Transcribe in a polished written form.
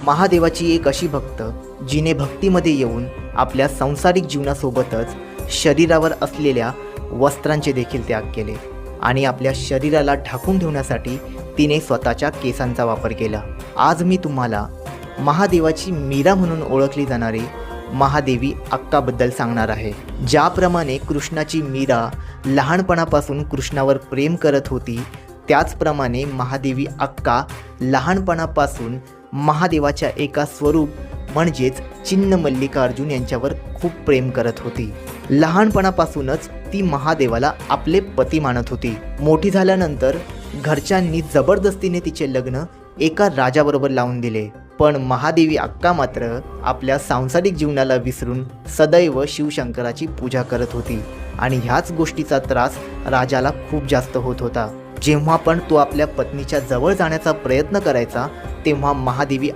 महादेवाची एक अशी भक्त जिने भक्तीमध्ये येऊन आपल्या सांसारिक जीवनासोबतच शरीरावर असलेल्या वस्त्रांचे देखील त्याग केले आणि आपल्या शरीराला ढाकून ठेवण्यासाठी तिने स्वतःच्या केसांचा वापर केला। आज मी तुम्हाला महादेवाची मीरा म्हणून ओळखली जाणारी महादेवी अक्काबद्दल सांगणार आहे। ज्याप्रमाणे कृष्णाची मीरा लहानपणापासून कृष्णावर प्रेम करत होती, त्याचप्रमाणे महादेवी अक्का लहानपणापासून महादेवाच्या एका स्वरूप म्हणजेच चिन्न मल्लिकार्जुन यांच्यावर खूप प्रेम करत होती। लहानपणापासूनच ती महादेवाला आपले पती मानत होती। मोठी झाल्यानंतर घरच्यांनी जबरदस्तीने तिचे लग्न एका राजाबरोबर लावून दिले, पण महादेवी अक्का मात्र आपल्या सांसारिक जीवनाला विसरून सदैव शिवशंकराची पूजा करत होती आणि ह्याच गोष्टीचा त्रास राजाला खूप जास्त होत होता। जेव्हा पण तो आपल्या पत्नीच्या जवळ जाण्याचा प्रयत्न करायचा, तेव्हा महादेवी